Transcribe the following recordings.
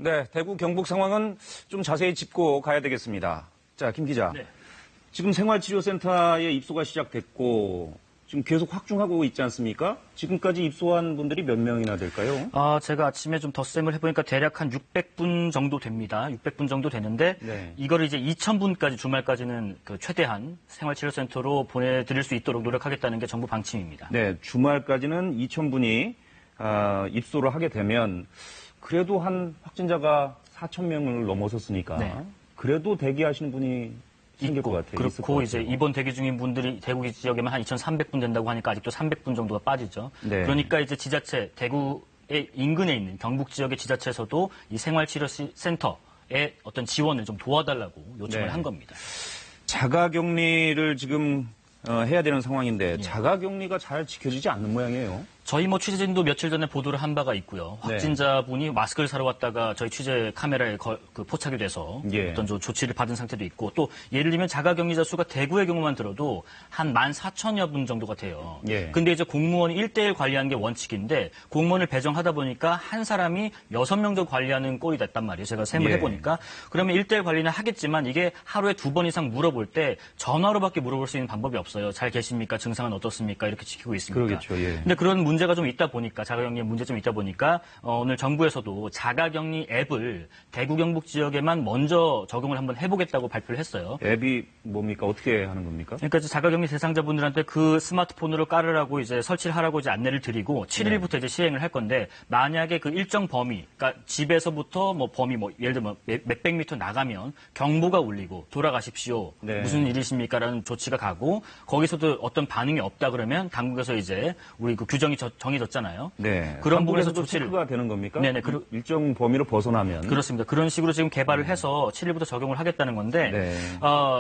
네, 대구 경북 상황은 좀 자세히 짚고 가야 되겠습니다. 자, 김 기자. 네. 지금 생활치료센터에 입소가 시작됐고 지금 계속 확충하고 있지 않습니까? 지금까지 입소한 분들이 몇 명이나 될까요? 제가 아침에 좀 덧셈을 해보니까 대략 한 600분 정도 됩니다. 600분 정도 되는데 네. 이거를 이제 2,000분까지 주말까지는 그 최대한 생활치료센터로 보내드릴 수 있도록 노력하겠다는 게 정부 방침입니다. 네, 주말까지는 2,000분이 입소를 하게 되면 그래도 한 확진자가 4,000명을 넘어섰으니까 네. 그래도 대기하시는 분이 생길 것 같아요. 그렇고 이제 입원 대기 중인 분들이 대구 지역에만 한 2,300분 된다고 하니까 아직도 300분 정도가 빠지죠. 네. 그러니까 이제 지자체 대구의 인근에 있는 경북 지역의 지자체에서도 이 생활치료센터에 어떤 지원을 좀 도와달라고 요청을 네. 한 겁니다. 자가격리를 지금 해야 되는 상황인데 예. 자가격리가 잘 지켜지지 않는 모양이에요. 저희 취재진도 며칠 전에 보도를 한 바가 있고요. 네. 확진자분이 마스크를 사러 왔다가 저희 취재 카메라에 포착이 돼서 예. 어떤 조치를 받은 상태도 있고 또 예를 들면 자가격리자 수가 대구의 경우만 들어도 한 14,000여 분 정도가 돼요. 예. 근데 이제 공무원이 1대1 관리하는 게 원칙인데 공무원을 배정하다 보니까 한 사람이 6명 정도 관리하는 꼴이 됐단 말이에요. 제가 셈을 예. 해보니까. 그러면 1대1 관리는 하겠지만 이게 하루에 2번 이상 물어볼 때 전화로밖에 물어볼 수 있는 방법이 없어요. 잘 계십니까? 증상은 어떻습니까? 이렇게 지키고 있습니까? 그러겠죠. 예. 근데 그런 문제가 좀 있다 보니까 자가격리에 문제 좀 있다 보니까 오늘 정부에서도 자가격리 앱을 대구 경북 지역에만 먼저 적용을 한번 해보겠다고 발표를 했어요. 앱이 뭡니까? 어떻게 하는 겁니까? 그러니까 이제 자가격리 대상자분들한테 그 스마트폰으로 깔으라고 이제 설치를 하라고 이제 안내를 드리고 7일부터 이제 시행을 할 건데 만약에 그 일정 범위, 그러니까 집에서부터 뭐 범위 예를 들면 몇백 미터 나가면 경보가 울리고 돌아가십시오. 네. 무슨 일이십니까라는 조치가 가고 거기서도 어떤 반응이 없다 그러면 당국에서 이제 우리 그 규정이 정해졌잖아요. 네. 그런 부분에서 당국에서도 조치를 체크가 되는 겁니까? 네네. 일정 범위로 벗어나면 그렇습니다. 그런 식으로 지금 개발을 해서 7일부터 적용을 하겠다는 건데 네.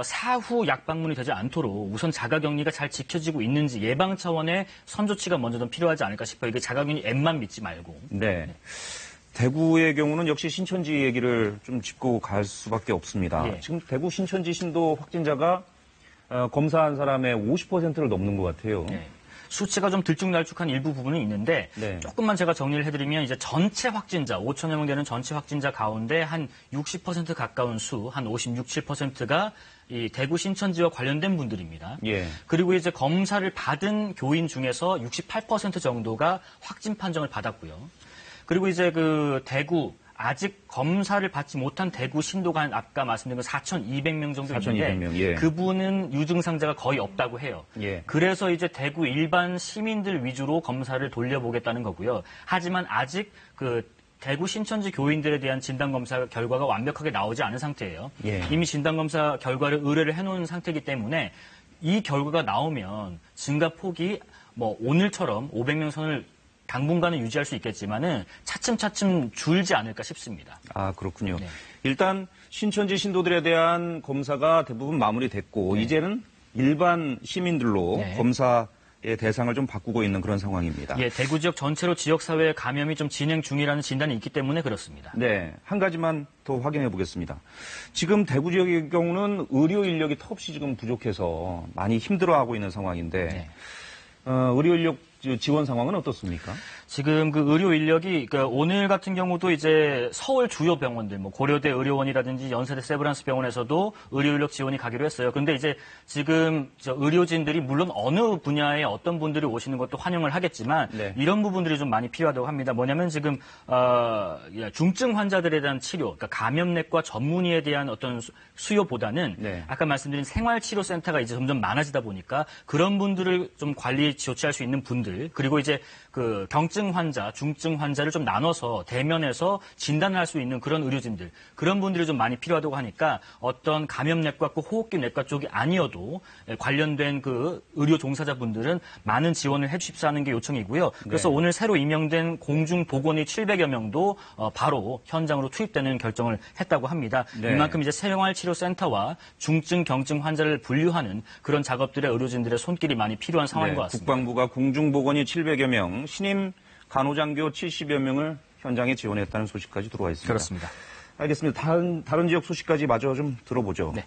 사후 약방문이 되지 않도록 우선 자가격리가 잘 지켜지고 있는지 예방 차원의 선조치가 먼저 좀 필요하지 않을까 싶어요. 이게 자가격리 앱만 믿지 말고. 네. 대구의 경우는 역시 신천지 얘기를 좀 짚고 갈 수밖에 없습니다. 예. 지금 대구 신천지 신도 확진자가 검사한 사람의 50%를 넘는 것 같아요. 네. 수치가 좀 들쭉날쭉한 일부 부분은 있는데 네. 조금만 제가 정리를 해드리면 이제 전체 확진자 5천여 명 되는 전체 확진자 가운데 한 60% 가까운 수, 한 56, 7%가 이 대구 신천지와 관련된 분들입니다. 예. 그리고 이제 검사를 받은 교인 중에서 68% 정도가 확진 판정을 받았고요. 그리고 이제 그 대구 아직 검사를 받지 못한 대구 신도가 아까 말씀드린 건 4,200명 정도 있는데 4,200명, 예. 그분은 유증상자가 거의 없다고 해요. 예. 그래서 이제 대구 일반 시민들 위주로 검사를 돌려보겠다는 거고요. 하지만 아직 그 대구 신천지 교인들에 대한 진단검사 결과가 완벽하게 나오지 않은 상태예요. 예. 이미 진단검사 결과를 의뢰를 해놓은 상태이기 때문에 이 결과가 나오면 증가 폭이 뭐 오늘처럼 500명 선을 당분간은 유지할 수 있겠지만은 차츰차츰 줄지 않을까 싶습니다. 아, 그렇군요. 네. 일단 신천지 신도들에 대한 검사가 대부분 마무리됐고 네. 이제는 일반 시민들로 네. 검사의 대상을 좀 바꾸고 있는 그런 상황입니다. 예, 대구 지역 전체로 지역사회 감염이 좀 진행 중이라는 진단이 있기 때문에 그렇습니다. 네, 한 가지만 더 확인해 보겠습니다. 지금 대구 지역의 경우는 의료 인력이 턱없이 지금 부족해서 많이 힘들어하고 있는 상황인데 네. 의료 인력 지원 상황은 어떻습니까? 지금 그 의료 인력이 그러니까 오늘 같은 경우도 이제 서울 주요 병원들 뭐 고려대 의료원이라든지 연세대 세브란스 병원에서도 의료 인력 지원이 가기로 했어요. 근데 이제 지금 의료진들이 물론 어느 분야에 어떤 분들이 오시는 것도 환영을 하겠지만 네. 이런 부분들이 좀 많이 필요하다고 합니다. 뭐냐면 지금 중증 환자들에 대한 치료, 그러니까 감염내과 전문의에 대한 어떤 수요보다는 네. 아까 말씀드린 생활치료센터가 이제 점점 많아지다 보니까 그런 분들을 좀 관리 조치할 수 있는 분들 그리고 이제 그 경증 환자, 중증 환자를 좀 나눠서 대면해서 진단을 할 수 있는 그런 의료진들, 그런 분들이 좀 많이 필요하다고 하니까 어떤 감염내과, 호흡기 내과 쪽이 아니어도 관련된 그 의료 종사자분들은 많은 지원을 해주십사 하는 게 요청이고요. 그래서 네. 오늘 새로 임명된 공중보건의 700여 명도 바로 현장으로 투입되는 결정을 했다고 합니다. 네. 이만큼 이제 생활치료센터와 중증, 경증 환자를 분류하는 그런 작업들의 의료진들의 손길이 많이 필요한 상황인 것 같습니다. 국방부가 공중보건이 700여 명, 신임 간호장교 70여 명을 현장에 지원했다는 소식까지 들어와 있습니다. 그렇습니다. 알겠습니다. 다른 지역 소식까지 마저 좀 들어보죠. 네.